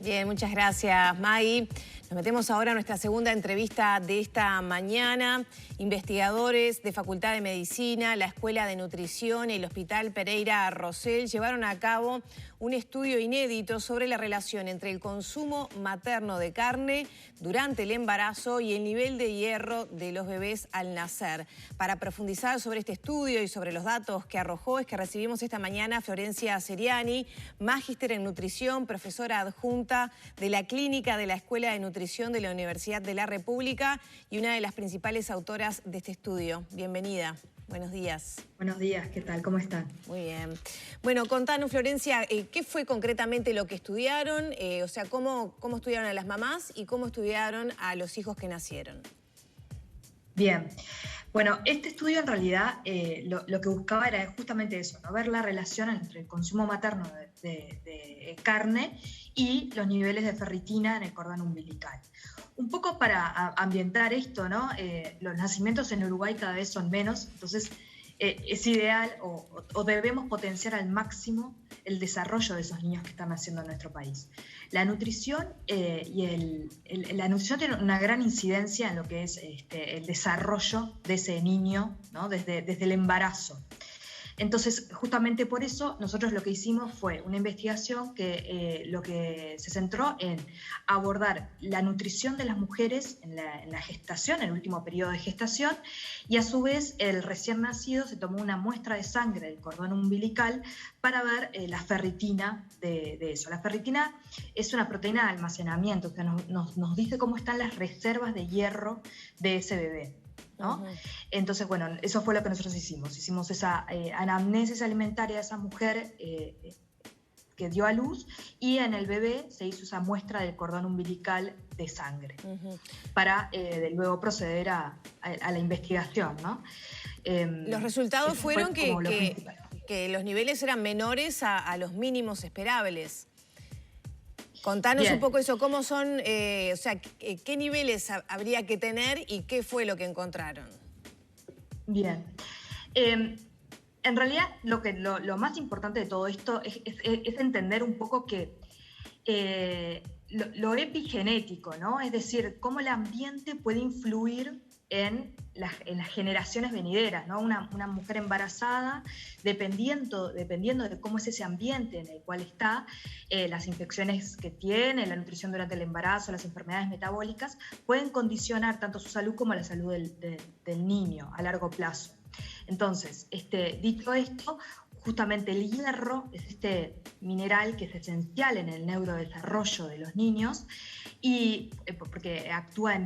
Bien, muchas gracias, Maggie. Nos metemos ahora a nuestra segunda entrevista de esta mañana. Investigadores de Facultad de Medicina, la Escuela de Nutrición y el Hospital Pereira Rosell llevaron a cabo un estudio inédito sobre la relación entre el consumo materno de carne durante el embarazo y el nivel de hierro de los bebés al nacer. Para profundizar sobre este estudio y sobre los datos que arrojó es que recibimos esta mañana a Florencia Seriani, magíster en nutrición, profesora adjunta de la Clínica de la Escuela de Nutrición de la Universidad de la República y una de las principales autoras de este estudio. Bienvenida. Buenos días. Buenos días, ¿qué tal? ¿Cómo están? Muy bien. Bueno, contanos, Florencia, ¿qué fue concretamente lo que estudiaron? O sea, ¿cómo estudiaron a las mamás y cómo estudiaron a los hijos que nacieron? Bien. Bueno, este estudio en realidad lo que buscaba era justamente eso, ¿no? Ver la relación entre el consumo materno de carne y los niveles de ferritina en el cordón umbilical. Un poco para ambientar esto, ¿no? Los nacimientos en Uruguay cada vez son menos, entonces es ideal o debemos potenciar al máximo el desarrollo de esos niños que están naciendo en nuestro país. La nutrición la nutrición tiene una gran incidencia en lo que es el desarrollo de ese niño, ¿no? desde el embarazo. Entonces, justamente por eso, nosotros lo que hicimos fue una investigación que lo que se centró en abordar la nutrición de las mujeres en la gestación, en el último periodo de gestación, y a su vez el recién nacido se tomó una muestra de sangre del cordón umbilical para ver la ferritina de eso. La ferritina es una proteína de almacenamiento que nos dice cómo están las reservas de hierro de ese bebé, ¿no? Uh-huh. Entonces, bueno, eso fue lo que nosotros hicimos. Hicimos esa anamnesis alimentaria de esa mujer que dio a luz, y en el bebé se hizo esa muestra del cordón umbilical de sangre, uh-huh, para luego proceder a la investigación, ¿no? Los resultados fueron que los niveles eran menores a los mínimos esperables. Contanos Bien. Un poco eso, cómo son, o sea, qué niveles habría que tener y qué fue lo que encontraron. Bien. En realidad, lo más importante de todo esto es entender un poco que lo epigenético, ¿no? Es decir, cómo el ambiente puede influir en las generaciones venideras, ¿no? Una mujer embarazada, dependiendo de cómo es ese ambiente en el cual está, las infecciones que tiene, la nutrición durante el embarazo, las enfermedades metabólicas, pueden condicionar tanto su salud como la salud del niño a largo plazo. Entonces, dicho esto, justamente el hierro es este mineral que es esencial en el neurodesarrollo de los niños, y porque actúa en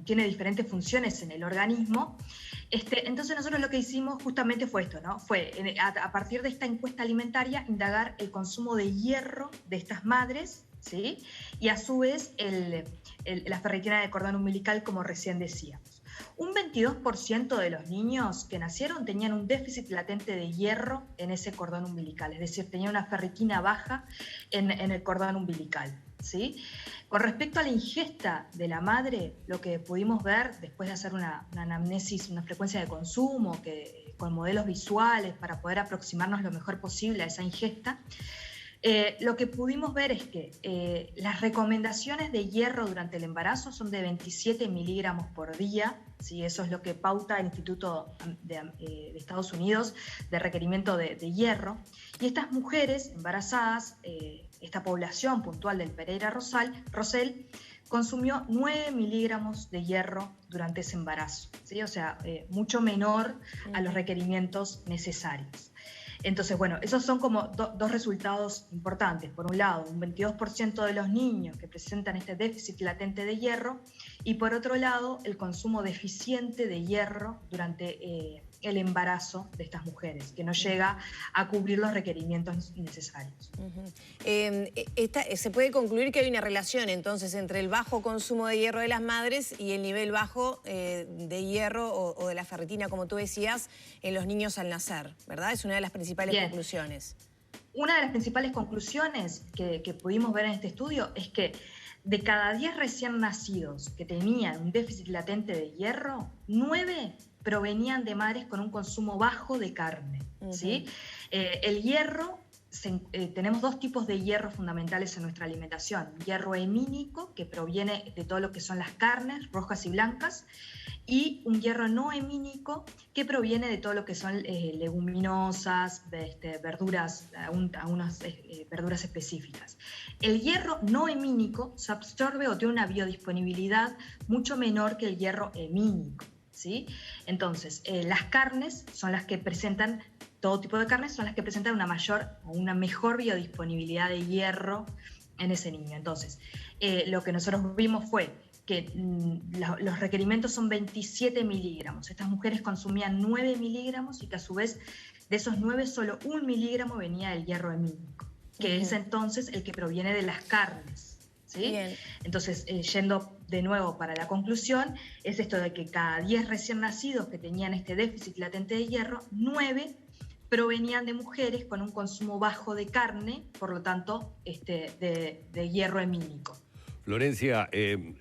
tiene diferentes funciones en el organismo. Entonces nosotros lo que hicimos justamente fue esto, ¿no? Fue a partir de esta encuesta alimentaria indagar el consumo de hierro de estas madres, ¿sí? Y a su vez la ferritina de cordón umbilical, como recién decíamos. Un 22% de los niños que nacieron tenían un déficit latente de hierro en ese cordón umbilical, es decir, tenían una ferritina baja en el cordón umbilical, ¿sí? Con respecto a la ingesta de la madre, lo que pudimos ver después de hacer una anamnesis, una frecuencia de consumo, con modelos visuales para poder aproximarnos lo mejor posible a esa ingesta, lo que pudimos ver es que las recomendaciones de hierro durante el embarazo son de 27 miligramos por día, ¿sí? Eso es lo que pauta el Instituto de Estados Unidos de requerimiento de hierro. Y estas mujeres embarazadas, esta población puntual del Pereira Rosell, consumió 9 miligramos de hierro durante ese embarazo, ¿sí? O sea, mucho menor a los requerimientos necesarios. Entonces, bueno, esos son como dos resultados importantes. Por un lado, un 22% de los niños que presentan este déficit latente de hierro, y por otro lado, el consumo deficiente de hierro durante el embarazo de estas mujeres, que no llega a cubrir los requerimientos necesarios. Uh-huh. Se puede concluir que hay una relación entonces entre el bajo consumo de hierro de las madres y el nivel bajo de hierro o de la ferritina, como tú decías, en los niños al nacer, ¿verdad? Es una de las principales conclusiones. Una de las principales conclusiones que pudimos ver en este estudio es que de cada 10 recién nacidos que tenían un déficit latente de hierro, 9 provenían de madres con un consumo bajo de carne, ¿sí? El hierro tenemos dos tipos de hierro fundamentales en nuestra alimentación. Hierro hemínico, que proviene de todo lo que son las carnes rojas y blancas, y un hierro no hemínico, que proviene de todo lo que son leguminosas, verduras, algunas verduras específicas. El hierro no hemínico se absorbe o tiene una biodisponibilidad mucho menor que el hierro hemínico, ¿sí? Entonces, las carnes son las que presentan, todo tipo de carnes son las que presentan una mayor o una mejor biodisponibilidad de hierro en ese niño. Entonces, lo que nosotros vimos fue que los requerimientos son 27 miligramos. Estas mujeres consumían 9 miligramos y que a su vez de esos 9 solo 1 miligramo venía del hierro hemínico, que es entonces el que proviene de las carnes. ¿Sí? Entonces, yendo de nuevo para la conclusión, es esto de que cada 10 recién nacidos que tenían este déficit latente de hierro, 9 provenían de mujeres con un consumo bajo de carne, por lo tanto, de hierro hemínico. Florencia,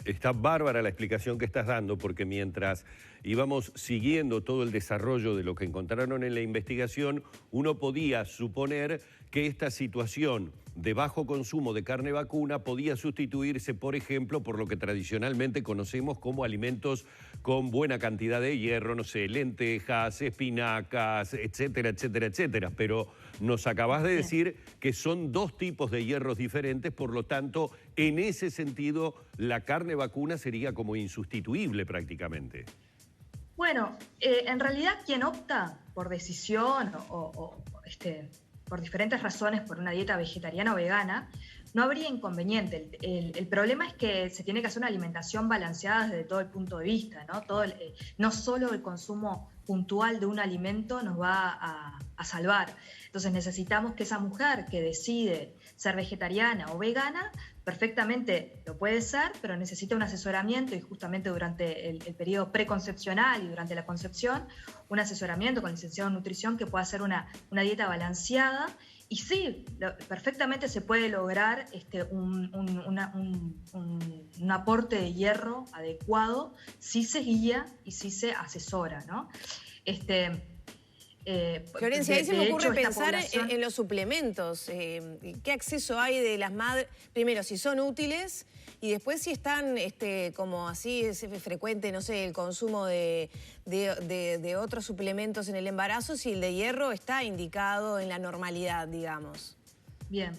está bárbara la explicación que estás dando, porque mientras íbamos siguiendo todo el desarrollo de lo que encontraron en la investigación, uno podía suponer que esta situación de bajo consumo de carne vacuna podía sustituirse, por ejemplo, por lo que tradicionalmente conocemos como alimentos con buena cantidad de hierro, no sé, lentejas, espinacas, etcétera, etcétera, etcétera. Pero nos acabas de decir que son dos tipos de hierros diferentes, por lo tanto, en ese sentido, la carne vacuna sería como insustituible prácticamente. Bueno, en realidad quien opta por decisión por diferentes razones por una dieta vegetariana o vegana, no habría inconveniente. El problema es que se tiene que hacer una alimentación balanceada desde todo el punto de vista, ¿no? No solo el consumo puntual de un alimento nos va a salvar. Entonces necesitamos que esa mujer que decide ser vegetariana o vegana, perfectamente lo puede ser, pero necesita un asesoramiento, y justamente durante el periodo preconcepcional y durante la concepción, un asesoramiento con licenciado en nutrición que pueda hacer una dieta balanceada. Y sí, perfectamente se puede lograr un aporte de hierro adecuado si se guía y si se asesora, ¿no? Florencia, ahí se me ocurre pensar en los suplementos. ¿Qué acceso hay de las madres? Primero, si son útiles, y después si están como así es frecuente, no sé, el consumo de otros suplementos en el embarazo, si el de hierro está indicado en la normalidad, digamos. Bien.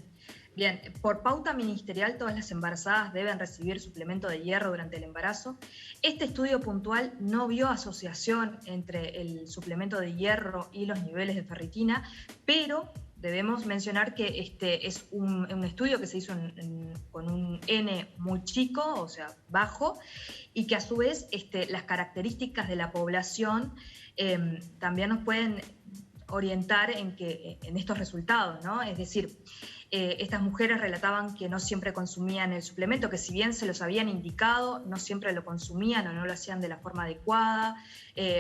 Bien, por pauta ministerial todas las embarazadas deben recibir suplemento de hierro durante el embarazo. Este estudio puntual no vio asociación entre el suplemento de hierro y los niveles de ferritina, pero debemos mencionar que es un estudio que se hizo con un N muy chico, o sea, bajo, y que a su vez las características de la población también nos pueden orientar en estos resultados, ¿no? Es decir, estas mujeres relataban que no siempre consumían el suplemento, que si bien se los habían indicado, no siempre lo consumían o no lo hacían de la forma adecuada,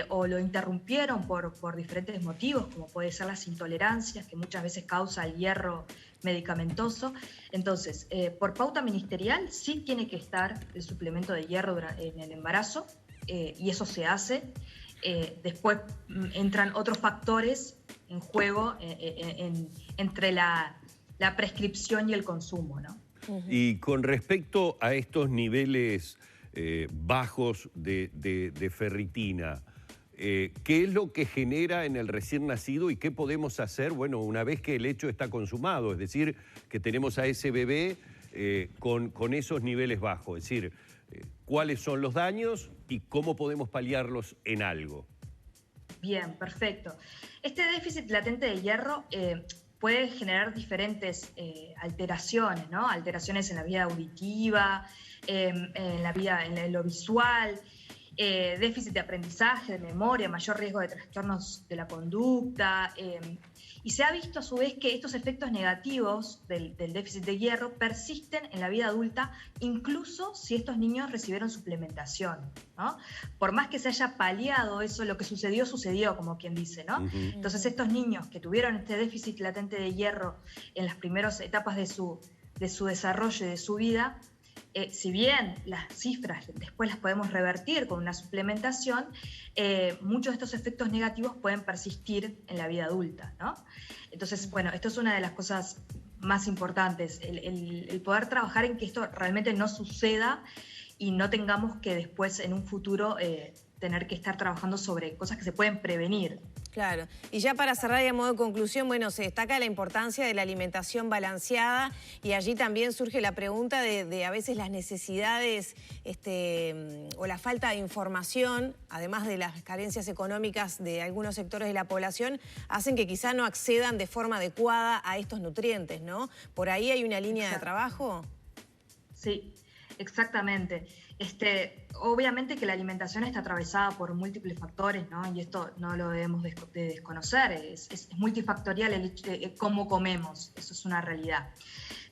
o lo interrumpieron por diferentes motivos, como puede ser las intolerancias que muchas veces causa el hierro medicamentoso. Entonces, por pauta ministerial sí tiene que estar el suplemento de hierro en el embarazo, y eso se hace. Después entran otros factores en juego entre la prescripción y el consumo, ¿no? Y con respecto a estos niveles bajos de ferritina, ¿qué es lo que genera en el recién nacido y qué podemos hacer, bueno, una vez que el hecho está consumado? Es decir, que tenemos a ese bebé con esos niveles bajos. Es decir, ¿cuáles son los daños y cómo podemos paliarlos en algo? Bien, perfecto. Este déficit latente de hierro puede generar diferentes alteraciones, ¿no? Alteraciones en la vida auditiva, en lo visual, déficit de aprendizaje, de memoria, mayor riesgo de trastornos de la conducta. Y se ha visto a su vez que estos efectos negativos del déficit de hierro persisten en la vida adulta, incluso si estos niños recibieron suplementación, ¿no? Por más que se haya paliado eso, lo que sucedió, como quien dice, ¿no? Entonces estos niños que tuvieron este déficit latente de hierro en las primeras etapas de su desarrollo y de su vida, si bien las cifras después las podemos revertir con una suplementación, muchos de estos efectos negativos pueden persistir en la vida adulta, ¿no? Entonces, bueno, esto es una de las cosas más importantes, el poder trabajar en que esto realmente no suceda y no tengamos que después en un futuro tener que estar trabajando sobre cosas que se pueden prevenir. Claro. Y ya para cerrar y a modo de conclusión, bueno, se destaca la importancia de la alimentación balanceada y allí también surge la pregunta de a veces las necesidades o la falta de información, además de las carencias económicas de algunos sectores de la población, hacen que quizá no accedan de forma adecuada a estos nutrientes, ¿no? ¿Por ahí hay una línea de trabajo? Sí, exactamente. Obviamente que la alimentación está atravesada por múltiples factores, ¿no? Y esto no lo debemos de desconocer, es multifactorial el hecho de cómo comemos, eso es una realidad.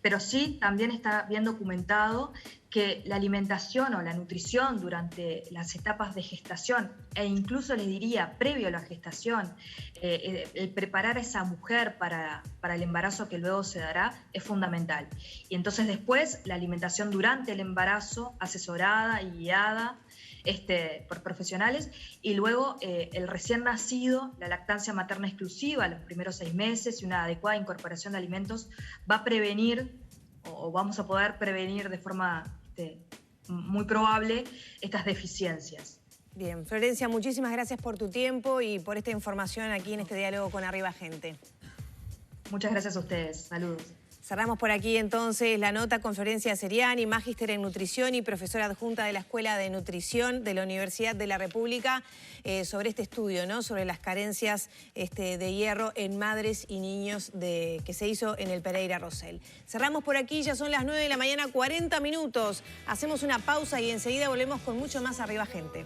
Pero sí, también está bien documentado que la alimentación o la nutrición durante las etapas de gestación, e incluso les diría previo a la gestación, el preparar a esa mujer para el embarazo que luego se dará es fundamental. Y entonces después la alimentación durante el embarazo, asesorada y guiada por profesionales, y luego el recién nacido, la lactancia materna exclusiva, los primeros 6 meses y una adecuada incorporación de alimentos va a prevenir, o vamos a poder prevenir de forma muy probable estas deficiencias. Bien, Florencia, muchísimas gracias por tu tiempo y por esta información aquí en este diálogo con Arriba Gente. Muchas gracias a ustedes. Saludos. Cerramos por aquí entonces la nota con Florencia Seriani, magíster en nutrición y profesora adjunta de la Escuela de Nutrición de la Universidad de la República, sobre este estudio, ¿no? Sobre las carencias de hierro en madres y niños que se hizo en el Pereira Rosell. Cerramos por aquí, ya son las 9 de la mañana, 40 minutos. Hacemos una pausa y enseguida volvemos con mucho más Arriba Gente.